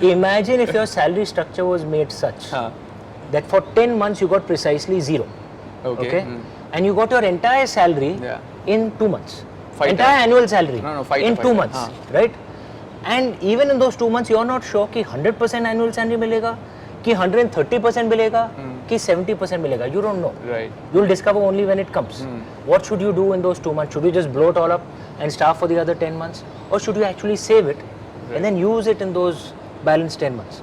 Imagine if your salary structure was made such that for 10 months you got precisely zero. Okay? And you got your entire salary in 2 months. Entire annual salary in 2 months. Right? And even in those 2 months, you are not sure कि 100% annual salary मिलेगा, कि 130% मिलेगा, कि 70% मिलेगा. You don't know. Right. You'll discover only when it comes. What should you do in those 2 months? Should you just blow it all up and starve for the other 10 months? Or should you actually save it and then use it in those balanced 10 months?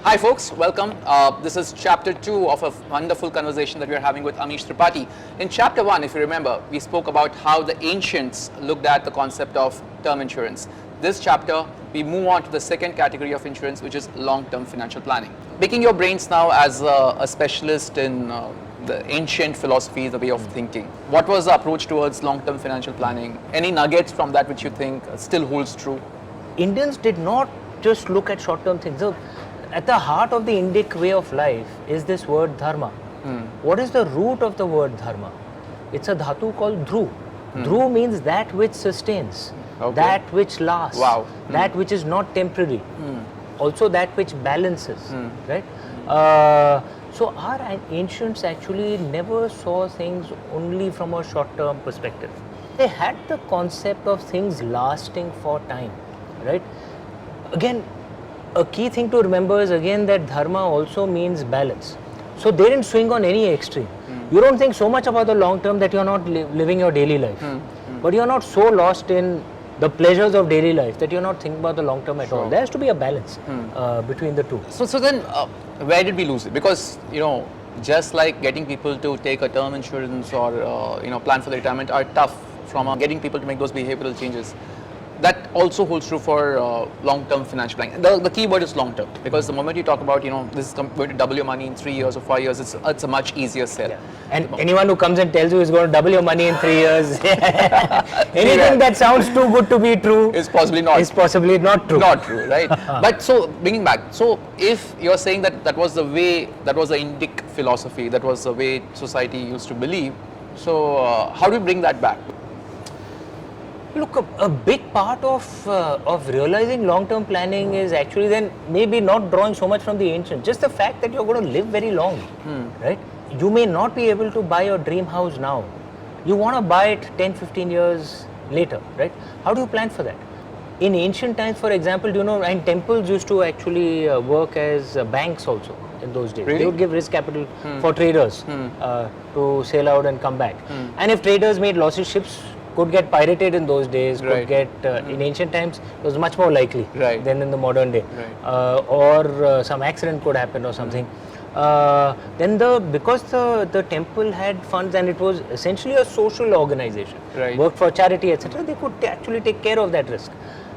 Hi folks, welcome. This is chapter 2 of a wonderful conversation that we are having with Amish Tripathi. In chapter 1, if you remember, we spoke about how the ancients looked at the concept of term insurance. This chapter, we move on to the second category of insurance, which is long-term financial planning. Picking your brains now as a specialist in the ancient philosophy, the way of thinking. What was the approach towards long-term financial planning? Any nuggets from that which you think still holds true? Indians did not just look at short-term things. So, at the heart of the Indic way of life is this word dharma. What is the root of the word dharma? It's a dhatu called dhru. Dhru means that which sustains, that which lasts, that which is not temporary, also that which balances, right? So our ancients actually never saw things only from a short-term perspective. They had the concept of things lasting for time, right? Again, a key thing to remember is again that dharma also means balance. So they didn't swing on any extreme. You don't think so much about the long term that you're not living your daily life. But you're not so lost in the pleasures of daily life that you're not thinking about the long term at all. There has to be a balance between the two. So then where did we lose it? Because, just like getting people to take a term insurance or, plan for their retirement are tough from getting people to make those behavioral changes. That also holds true for long-term financial planning. The key word is long-term, because the moment you talk about, this is going to double your money in 3 years or 5 years, it's a much easier sell. Yeah. And anyone who comes and tells you is going to double your money in 3 years, anything that sounds too good to be true is possibly not. Is possibly not true. Not true, right? But so bringing back, so if you're saying that was the way, that was the Indic philosophy, that was the way society used to believe, so how do you bring that back? Look, a big part of realizing long-term planning is actually then maybe not drawing so much from the ancient, just the fact that you're going to live very long, right? You may not be able to buy your dream house now. You want to buy it 10, 15 years later, right? How do you plan for that? In ancient times, for example, and temples used to actually work as banks also in those days. Really? They would give risk capital for traders to sail out and come back. And if traders made losses, ships could get pirated in those days, could get, in ancient times, it was much more likely than in the modern day. Or some accident could happen or something. Then because the temple had funds and it was essentially a social organization, worked for charity, etc., they could actually take care of that risk.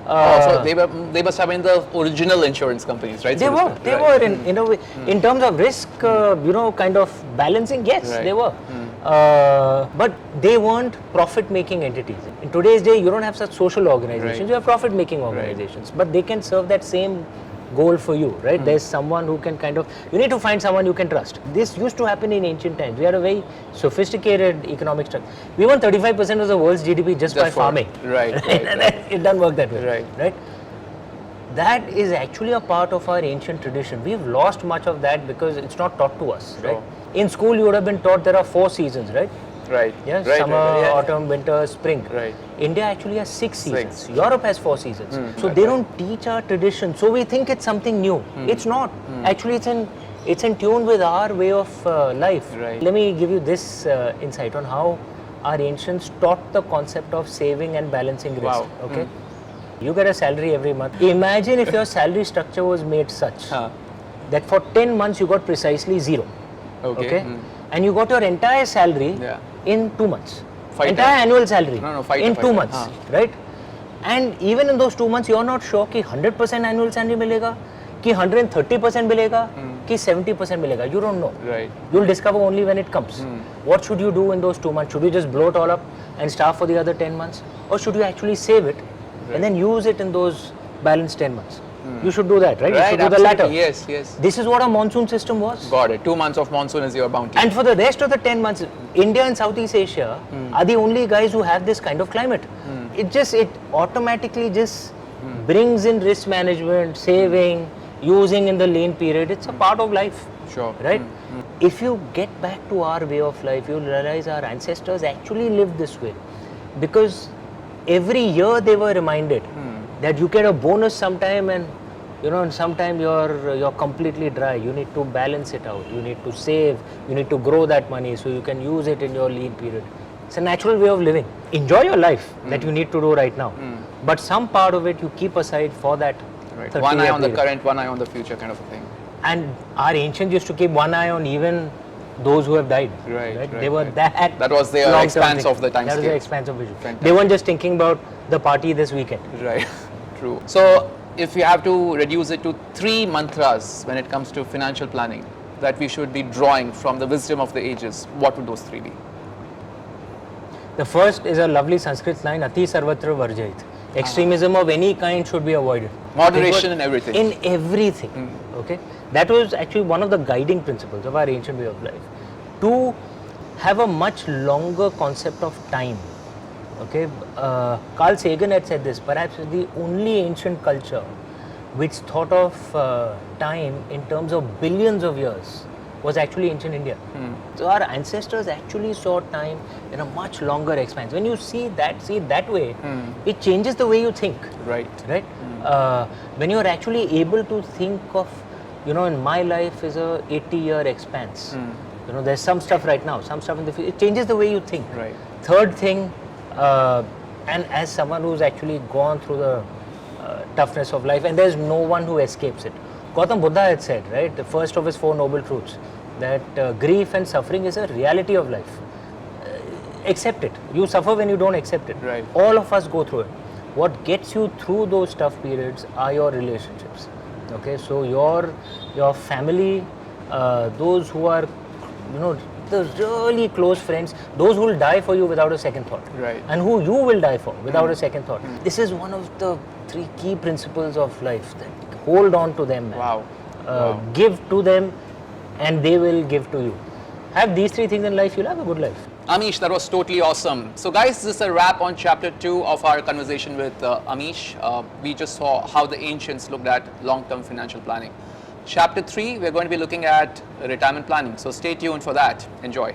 So they must have been the original insurance companies, right? They were in a way. In terms of risk, kind of balancing, yes, they were. But they weren't profit-making entities. In today's day, you don't have such social organizations, you have profit-making organizations, but they can serve that same goal for you, right? There's someone who can you need to find someone you can trust. This used to happen in ancient times. We had a very sophisticated economic structure. We won 35% of the world's GDP just by farming. It doesn't work that way, right? That is actually a part of our ancient tradition. We've lost much of that because it's not taught to us, right? In school, you would have been taught there are 4 seasons, right? Yeah, summer, autumn, winter, spring. India actually has 6 seasons. Europe has 4 seasons. So they don't teach our tradition. So we think it's something new. It's not. Actually, it's in tune with our way of life. Let me give you this insight on how our ancients taught the concept of saving and balancing risk. Okay, you get a salary every month. Imagine if your salary structure was made such that for 10 months you got precisely zero. Okay. And you got your entire salary in 2 months. Entire annual salary in 2 months, right? And even in those 2 months, you're not sure कि 100% annual salary मिलेगा, कि 130% मिलेगा, कि 70% मिलेगा. You don't know. You'll discover only when it comes. What should you do in those 2 months? Should you just blow it all up and starve for the other 10 months? Or should you actually save it and then use it in those balanced 10 months? You should do that, right? You Right, should do the absolutely. latter. Yes, yes. This is what a monsoon system was. Got it. 2 months of monsoon is your bounty. And for the rest of the 10 months, India and Southeast Asia are the only guys who have this kind of climate. It automatically just brings in risk management, saving, using in the lean period. It's a part of life. Sure. Right? If you get back to our way of life, you'll realize our ancestors actually lived this way. Because every year they were reminded that you get a bonus sometime, and and sometime you're completely dry. You need to balance it out. You need to save. You need to grow that money so you can use it in your lean period. It's a natural way of living. Enjoy your life that you need to do right now. But some part of it you keep aside for that. Right. 30 One eye year on the period. current, one eye on the future kind of a thing. And our ancients used to keep one eye on even those who have died. Right, They were right. that. That was their long-term expanse thinking. of the time That was scale. their expanse of vision. Fantastic. They weren't just thinking about the party this weekend. Right. True. So, if you have to reduce it to 3 mantras when it comes to financial planning that we should be drawing from the wisdom of the ages, what would those 3 be? The first is a lovely Sanskrit line, Ati Sarvatra Varjait. Extremism of any kind should be avoided. Moderation in everything. In everything. Okay? That was actually one of the guiding principles of our ancient way of life. To have a much longer concept of time. Okay? Carl Sagan had said this, perhaps the only ancient culture which thought of time in terms of billions of years was actually ancient India. So our ancestors actually saw time in a much longer expanse. When you see it that way, it changes the way you think. Right. Right? When you're actually able to think of, in my life is a 80-year expanse. There's some stuff right now, some stuff in the future. It changes the way you think. Right. Third thing, and as someone who's actually gone through the toughness of life, and there's no one who escapes it. Gautam Buddha had said, right, the first of his 4 noble truths, that grief and suffering is a reality of life. Accept it. You suffer when you don't accept it. Right. All of us go through it. What gets you through those tough periods are your relationships. Okay, so your family, those who are, the really close friends, those who will die for you without a second thought. Right. And who you will die for without a second thought. This is one of the 3 key principles of life. That hold on to them, man. Wow. Give to them and they will give to you. Have these 3 things in life, you'll have a good life. Amish, that was totally awesome. So guys, this is a wrap on chapter 2 of our conversation with Amish. We just saw how the ancients looked at long-term financial planning. Chapter 3, we're going to be looking at retirement planning. So stay tuned for that. Enjoy.